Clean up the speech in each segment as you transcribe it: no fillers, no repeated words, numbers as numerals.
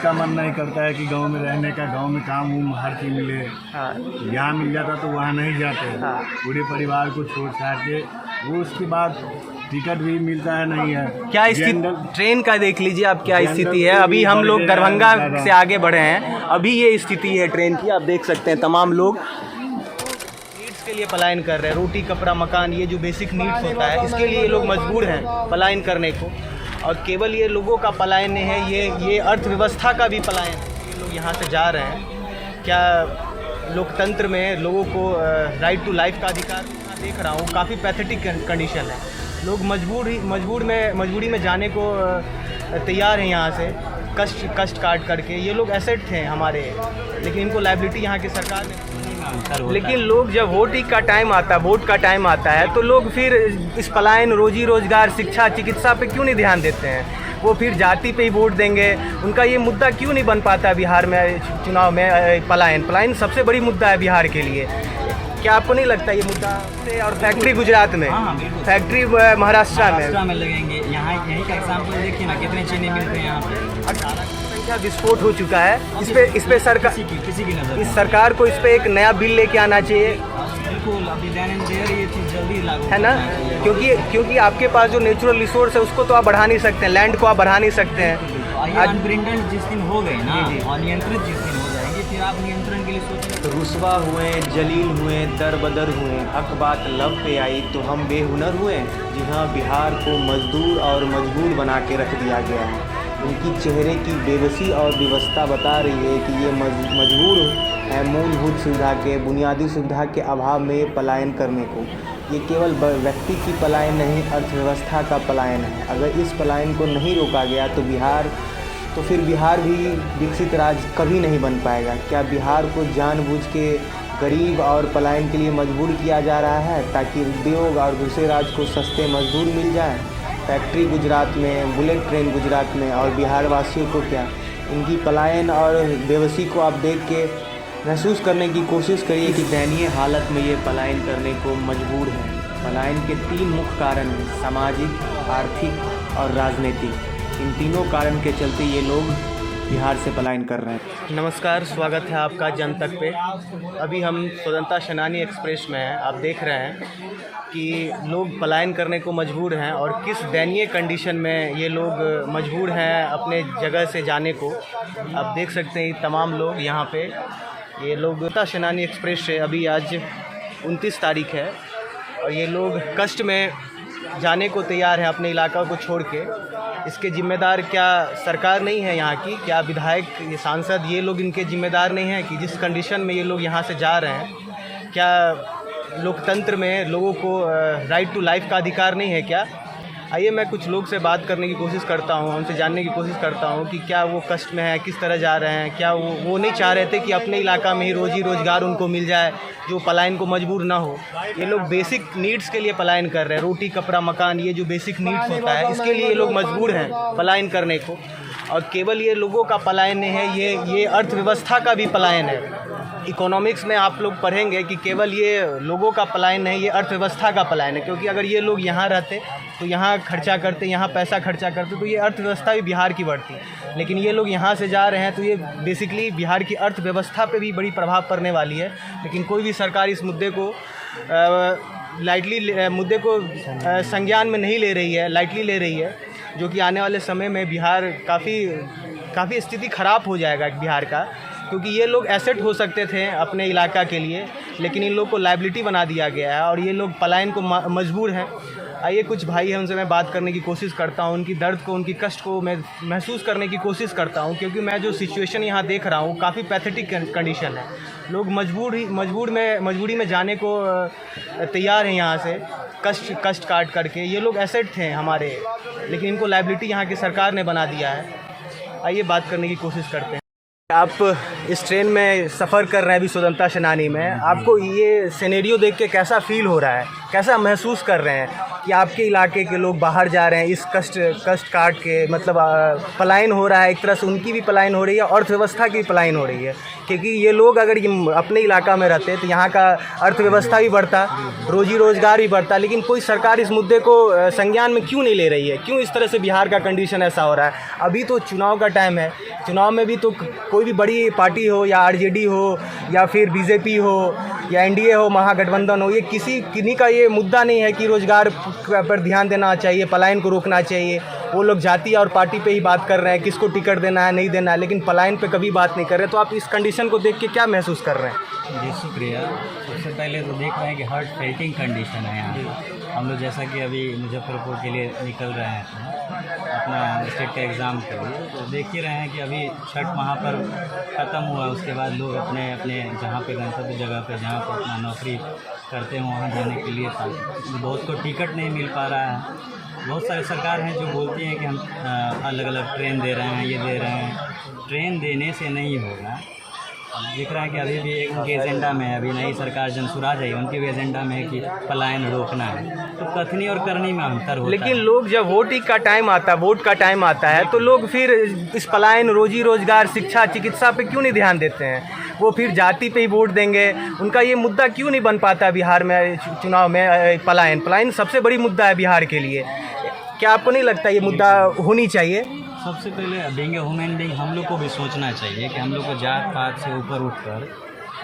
का मन नहीं करता है कि गांव में रहने का, गांव में काम हर चीज़ मिले। हाँ यहाँ मिल जाता तो वहाँ नहीं जाते। हाँ। पूरे परिवार को छोड़ छाड़ के वो, उसके बाद टिकट भी मिलता है नहीं है। क्या स्थिति ट्रेन का देख लीजिए आप, क्या स्थिति है। अभी हम लोग दरभंगा से आगे बढ़े हैं, अभी ये स्थिति है ट्रेन की। आप देख सकते हैं तमाम लोग नीड्स के लिए पलायन कर रहे हैं। रोटी कपड़ा मकान, ये जो बेसिक नीड्स होता है, इसके लिए ये लोग मजबूर हैं पलायन करने को। और केवल ये लोगों का पलायन नहीं है, ये अर्थव्यवस्था का भी पलायन है। ये लोग यहाँ से जा रहे हैं। क्या लोकतंत्र में लोगों को राइट टू लाइफ का अधिकार, देख रहा हूँ काफ़ी पैथेटिक कंडीशन है। लोग मजबूरी में जाने को तैयार हैं यहाँ से, कष्ट काट करके। ये लोग एसेट थे हमारे, लेकिन इनको लायबिलिटी यहाँ की सरकार ने। लेकिन लोग जब वोट का टाइम आता है तो लोग फिर इस पलायन, रोजी रोजगार, शिक्षा, चिकित्सा पे क्यों नहीं ध्यान देते हैं। वो फिर जाति पे ही वोट देंगे। उनका ये मुद्दा क्यों नहीं बन पाता बिहार में चुनाव में। पलायन सबसे बड़ी मुद्दा है बिहार के लिए। क्या आपको नहीं लगता ये मुद्दा? और फैक्ट्री गुजरात में, फैक्ट्री महाराष्ट्र में लगेंगे। यहाँ यही का एग्जाम्पल देखिए ना, कितने चीनी मिलते हैं यहाँ पे। 18 की संख्या विस्फोट हो चुका है। इस पे सरकार, किसी की नजर, इस सरकार को इस पे एक नया बिल लेके आना चाहिए। बिल्कुल, अभी ये चीज़ जल्दी लागू है ना, क्योंकि आपके पास जो नेचुरल रिसोर्स है उसको तो आप बढ़ा नहीं सकते हैं, लैंड को आप बढ़ा नहीं सकते हैं। अनप्रिंटेड जिस दिन हो गए ना, और नियंत्रित जिस दिन हो जाएंगे, फिर आप नियंत्रण के लिए सोचें। रुसवा हुए, जलील हुए, दर बदर हुए, हक बात लब पे आई तो हम बेहुनर हुए। जी हाँ, बिहार को मजदूर और मजबूर बना के रख दिया गया है। उनकी चेहरे की बेबसी और विवशता बता रही है कि ये मजबूर है मूलभूत सुविधा के, बुनियादी सुविधा के अभाव में पलायन करने को। ये केवल व्यक्ति की पलायन नहीं, अर्थव्यवस्था का पलायन है। अगर इस पलायन को नहीं रोका गया तो फिर बिहार भी विकसित राज्य कभी नहीं बन पाएगा। क्या बिहार को जानबूझ के गरीब और पलायन के लिए मजबूर किया जा रहा है ताकि उद्योग और दूसरे राज्य को सस्ते मजदूर मिल जाएं? फैक्ट्री गुजरात में, बुलेट ट्रेन गुजरात में, और बिहार वासियों को क्या? इनकी पलायन और बेबसी को आप देख के महसूस करने की कोशिश करिए कि दयनीय हालत में ये पलायन करने को मजबूर है। पलायन के 3 मुख्य कारण हैं: सामाजिक, आर्थिक और राजनीतिक। इन तीनों कारण के चलते ये लोग बिहार से पलायन कर रहे हैं। नमस्कार, स्वागत है आपका जनतक पे। अभी हम स्वतंत्रता सेनानी एक्सप्रेस में हैं। आप देख रहे हैं कि लोग पलायन करने को मजबूर हैं और किस दयनीय कंडीशन में ये लोग मजबूर हैं अपने जगह से जाने को। आप देख सकते हैं तमाम लोग यहाँ पे, ये लोग स्वतंत्रता सेनानी एक्सप्रेस से अभी आज 29 तारीख है और ये लोग कष्ट में जाने को तैयार हैं अपने इलाका को छोड़ के। इसके जिम्मेदार क्या सरकार नहीं है यहाँ की? क्या विधायक, ये सांसद, ये लोग इनके जिम्मेदार नहीं हैं कि जिस कंडीशन में ये लोग यहाँ से जा रहे हैं? क्या लोकतंत्र में लोगों को राइट टू लाइफ का अधिकार नहीं है क्या? आइए मैं कुछ लोग से बात करने की कोशिश करता हूँ, उनसे जानने की कोशिश करता हूँ कि क्या वो कष्ट में है, किस तरह जा रहे हैं। क्या वो नहीं चाह रहे थे कि अपने इलाका में ही रोजी रोजगार उनको मिल जाए, जो पलायन को मजबूर ना हो। ये लोग बेसिक नीड्स के लिए पलायन कर रहे हैं। रोटी कपड़ा मकान, ये जो बेसिक नीड्स होता है, इसके लिए ये लोग मजबूर हैं पलायन करने को। और केवल ये लोगों का पलायन नहीं है, ये अर्थव्यवस्था का भी पलायन है। इकोनॉमिक्स में आप लोग पढ़ेंगे कि केवल ये लोगों का पलायन नहीं, ये अर्थव्यवस्था का पलायन है। क्योंकि अगर ये लोग यहाँ रहते तो यहाँ खर्चा करते, यहाँ पैसा खर्चा करते, तो ये अर्थव्यवस्था भी बिहार की बढ़ती। लेकिन ये लोग यहाँ से जा रहे हैं तो ये बेसिकली बिहार की अर्थव्यवस्था पे भी बड़ी प्रभाव पड़ने वाली है। लेकिन कोई भी सरकार इस मुद्दे को संज्ञान में नहीं ले रही है, लाइटली ले रही है, जो कि आने वाले समय में बिहार काफ़ी स्थिति ख़राब हो जाएगा बिहार का। क्योंकि ये लोग एसेट हो सकते थे अपने इलाका के लिए, लेकिन इन लोग को लायबिलिटी बना दिया गया है और ये लोग पलायन को मजबूर हैं। आइए कुछ भाई हैं, उनसे मैं बात करने की कोशिश करता हूँ, उनकी दर्द को, उनकी कष्ट को मैं महसूस करने की कोशिश करता हूँ। क्योंकि मैं जो सिचुएशन यहाँ देख रहा हूँ काफ़ी पैथेटिक कंडीशन है। लोग मजबूरी में जाने को तैयार हैं यहाँ से, कष्ट काट करके। ये लोग एसेट थे हमारे, लेकिन इनको लायबिलिटी यहाँ की सरकार ने बना दिया है। आइए बात करने की कोशिश करते हैं। आप इस ट्रेन में सफ़र कर रहे हैं अभी स्वतंत्रता सेनानी में, आपको ये सिनेरियो देख के कैसा फील हो रहा है? कैसा महसूस कर रहे हैं कि आपके इलाके के लोग बाहर जा रहे हैं इस कष्ट काट के, मतलब पलायन हो रहा है, एक तरह से उनकी भी पलायन हो रही है, अर्थव्यवस्था की भी पलायन हो रही है, क्योंकि ये लोग अगर ये अपने इलाका में रहते तो यहाँ का अर्थव्यवस्था भी बढ़ता, रोजी रोजगार भी बढ़ता, लेकिन कोई सरकार इस मुद्दे को संज्ञान में क्यों नहीं ले रही है? क्यों इस तरह से बिहार का कंडीशन ऐसा हो रहा है? अभी तो चुनाव का टाइम है, चुनाव में भी तो कोई भी बड़ी पार्टी हो या आरजेडी हो या फिर बीजेपी हो या एनडीए हो, महागठबंधन हो, ये किन्हीं का ये मुद्दा नहीं है कि रोजगार पर ध्यान देना चाहिए, पलायन को रोकना चाहिए। वो लोग जाति और पार्टी पे ही बात कर रहे हैं, किसको टिकट देना है नहीं देना है, लेकिन पलायन पे कभी बात नहीं कर रहे। तो आप इस कंडीशन को देख के क्या महसूस कर रहे हैं? जी शुक्रिया। सबसे पहले तो देख रहे हैं कि हार्ट फेल्टिंग कंडीशन है यहाँ। हम लोग जैसा कि अभी मुजफ्फरपुर के लिए निकल रहे हैं अपना स्टेट का एग्ज़ाम के लिए, तो देख ही रहे हैं कि अभी छठ महापर्व ख़त्म हुआ, उसके बाद लोग अपने अपने जहाँ पे गंतव्य जगह पे जहाँ पे अपना नौकरी करते हैं वहाँ जाने के लिए बहुत को टिकट नहीं मिल पा रहा है। बहुत सारी सरकार हैं जो बोलती हैं कि हम अलग अलग ट्रेन दे रहे हैं, ये दे रहे हैं। ट्रेन देने से नहीं होगा। दिख रहा है कि अभी भी उनके एजेंडा में है, अभी नई सरकार जनसुराज है, उनके भी एजेंडा में है कि पलायन रोकना है। तो कथनी और करनी में अंतर होता है। लेकिन लोग जब वोट का टाइम आता है तो लोग फिर इस पलायन, रोजी रोजगार, शिक्षा, चिकित्सा पे क्यों नहीं ध्यान देते हैं? वो फिर जाति पे ही वोट देंगे। उनका ये मुद्दा क्यों नहीं बन पाता बिहार में चुनाव में? पलायन सबसे बड़ी मुद्दा है बिहार के लिए। क्या आपको नहीं लगता ये मुद्दा होनी चाहिए? सबसे पहले बीइंग ए ह्यूमन बीइंग हम लोग को भी सोचना चाहिए कि हम लोग को जात पात से ऊपर उठकर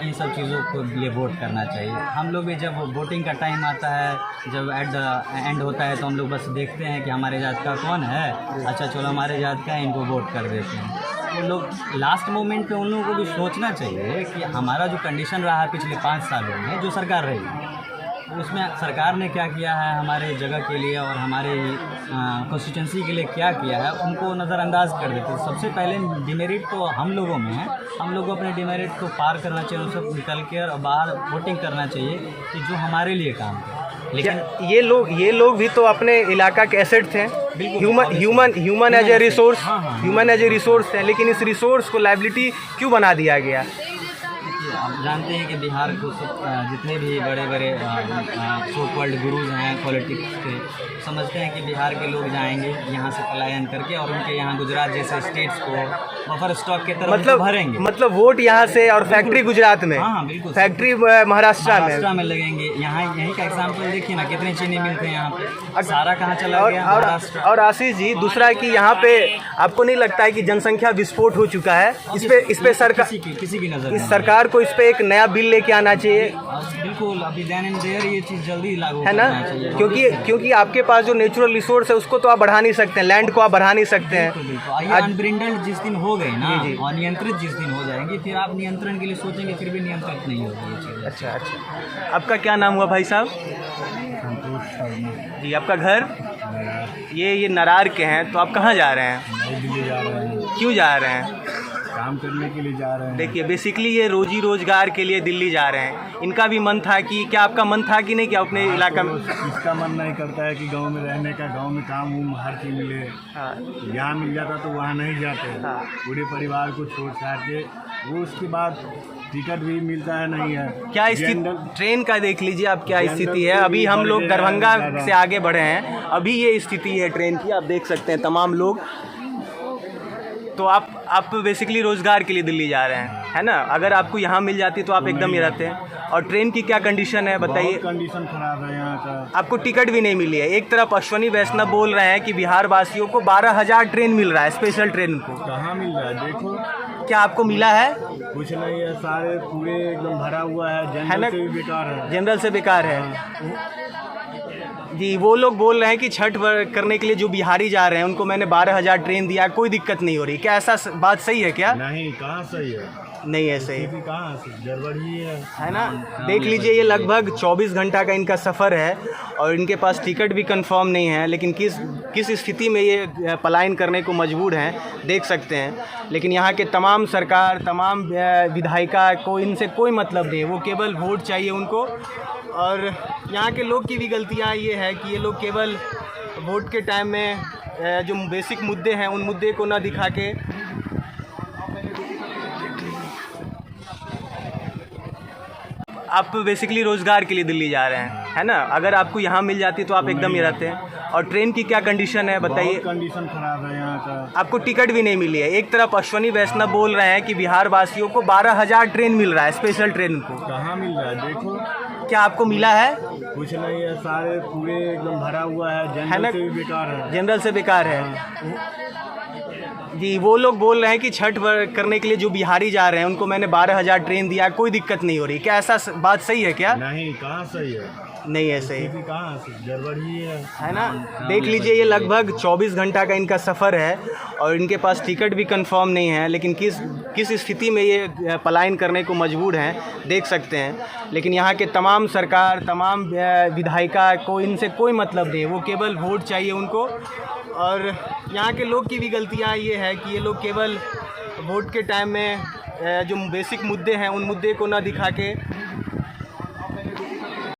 इन सब चीज़ों को लिए वोट करना चाहिए। हम लोग भी जब वोटिंग का टाइम आता है, जब एट द एंड होता है, तो हम लोग बस देखते हैं कि हमारे जात का कौन है, अच्छा चलो हमारे जात का है, इनको वोट कर देते हैं। वो लोग लास्ट मोमेंट पे उन लोगों को भी सोचना चाहिए कि हमारा जो कंडीशन रहा है पिछले 5 सालों में, जो सरकार रही उसमें सरकार ने क्या किया है हमारे जगह के लिए और हमारे कॉन्स्टिट्यूंसी के लिए क्या किया है, उनको नज़रअंदाज कर देते। सबसे पहले डिमेरिट तो हम लोगों में है, हम लोग को अपने डिमेरिट को पार करना चाहिए, उन सब निकल कर और बाहर वोटिंग करना चाहिए कि जो हमारे लिए काम करे। लेकिन ये लोग भी तो अपने इलाका के एसेट थे, human as a resource, human as a resource थे, लेकिन इस रिसोर्स को लाइबिलिटी क्यों बना दिया गया? आप जानते हैं कि बिहार को जितने भी बड़े बड़े सो कॉल्ड गुरुज हैं पॉलिटिक्स के, समझते हैं कि बिहार के लोग जाएंगे यहाँ से पलायन करके और उनके यहाँ गुजरात जैसे स्टेट्स को बफर स्टॉक के तरफ भरेंगे। मतलब वोट यहाँ से और फैक्ट्री गुजरात में, हाँ बिल्कुल, फैक्ट्री महाराष्ट्र में लगेंगे। यहाँ यहीं का एग्जाम्पल देखिए ना, कितने चीनी मिलते हैं यहाँ पे, सारा कहाँ चला गया? महाराष्ट्र। और आशीष जी, दूसरा है कि यहाँ पे आपको नहीं लगता है कि जनसंख्या विस्फोट हो चुका है? इस पे सरकार किसी की नज़र, इस सरकार को इस पे एक नया बिल लेके आना चाहिए। बिल्कुल, अभी देन एंड देयर ये चीज़ जल्दी लागू है ना, क्योंकि आपके पास जो नेचुरल रिसोर्स है उसको तो आप बढ़ा नहीं सकते हैं, लैंड को आप बढ़ा नहीं सकते हैं। अनब्रिंडल्ड जिस दिन हो गए ना, अनियंत्रित जिस दिन हो जाएंगे, फिर आप नियंत्रण के लिए सोचेंगे, फिर भी नियंत्रित नहीं होगी। अच्छा, आपका क्या नाम हुआ भाई साहब? जी, आपका घर ये नरार के हैं, तो आप कहाँ जा रहे हैं? दिल्ली जा रहे हैं। क्यों जा रहे हैं? काम करने के लिए जा रहे हैं। देखिए, बेसिकली ये रोजी रोजगार के लिए दिल्ली जा रहे हैं। इनका भी मन था कि, क्या आपका मन था कि नहीं कि अपने इलाका में? इसका मन नहीं करता है कि गांव में रहने का, गांव में काम हर चीज़ मिले। हाँ, यहाँ मिल जाता तो वहाँ नहीं जाते। हाँ, पूरे परिवार को छोड़ छाड़ के वो, उसके बाद टिकट भी मिलता है नहीं है। क्या स्थिति ट्रेन का देख लीजिए आप, क्या स्थिति है। अभी हम लोग दरभंगा से आगे बढ़े हैं, अभी ये स्थिति है ट्रेन की, आप देख सकते हैं तमाम लोग। तो आप बेसिकली रोज़गार के लिए दिल्ली जा रहे हैं, है ना? अगर आपको यहाँ मिल जाती तो आप एकदम ही रहते हैं। और ट्रेन की क्या कंडीशन है बताइए? कंडीशन खराब है यहाँ का। आपको टिकट भी नहीं मिली है। एक तरफ अश्वनी वैष्णव बोल रहे हैं कि बिहार वासियों को 12,000 ट्रेन मिल रहा है, स्पेशल ट्रेन को। कहाँ मिल रहा है देखो? क्या आपको मिला है? कुछ नहीं है, सारे पूरे एकदम भरा हुआ है, जनरल से भी बेकार है। जनरल से बेकार है जी। वो लोग बोल रहे हैं कि छठ करने के लिए जो बिहारी जा रहे हैं उनको मैंने 12,000 ट्रेन दिया, कोई दिक्कत नहीं हो रही। क्या ऐसा बात सही है क्या? नहीं, कहाँ सही है? नहीं है सही, कहाँ से गड़बड़ी है ना? देख लीजिए, ये लगभग 24 घंटा का इनका सफ़र है और इनके पास टिकट भी कंफर्म नहीं है, लेकिन किस स्थिति में ये पलायन करने को मजबूर हैं देख सकते हैं। लेकिन यहाँ के तमाम सरकार, तमाम विधायिका को इनसे कोई मतलब नहीं है, वो केवल वोट चाहिए उनको। और यहाँ के लोग की भी गलतियाँ ये है कि ये लोग केवल वोट के टाइम में जो बेसिक मुद्दे हैं उन मुद्दे को ना दिखा के आप बेसिकली रोज़गार के लिए दिल्ली जा रहे हैं, है ना? अगर आपको यहाँ मिल जाती तो आप एकदम ही रहते हैं। और ट्रेन की क्या कंडीशन है बताइए? कंडीशन खराब है यहाँ का। आपको टिकट भी नहीं मिली है। एक तरफ अश्वनी वैष्णव बोल रहे हैं कि बिहार वासियों को 12,000 ट्रेन मिल रहा है, स्पेशल ट्रेन को। कहाँ मिल रहा है देखो, क्या आपको मिला है? कुछ नहीं है, सारे पूरे एकदम भरा हुआ है, है ना? जनरल से भी बेकार है। जनरल से बेकार है जी। वो लोग बोल रहे हैं कि छठ करने के लिए जो बिहारी जा रहे हैं उनको मैंने 12,000 ट्रेन दिया, कोई दिक्कत नहीं हो रही। क्या ऐसा बात सही है क्या? नहीं, कहाँ सही है, नहीं है सही, कहाँ गड़बड़ ही है ना? देख लीजिए, ये लगभग 24 घंटा का इनका सफ़र है और इनके पास टिकट भी कंफर्म नहीं है, लेकिन किस स्थिति में ये पलायन करने को मजबूर हैं देख सकते हैं। लेकिन यहाँ के तमाम सरकार, तमाम विधायिका को इनसे कोई मतलब नहीं है, वो केवल वोट चाहिए उनको। और यहाँ के लोग की भी गलतियाँ ये है कि ये लोग केवल वोट के टाइम में जो बेसिक मुद्दे हैं उन मुद्दे को ना दिखा के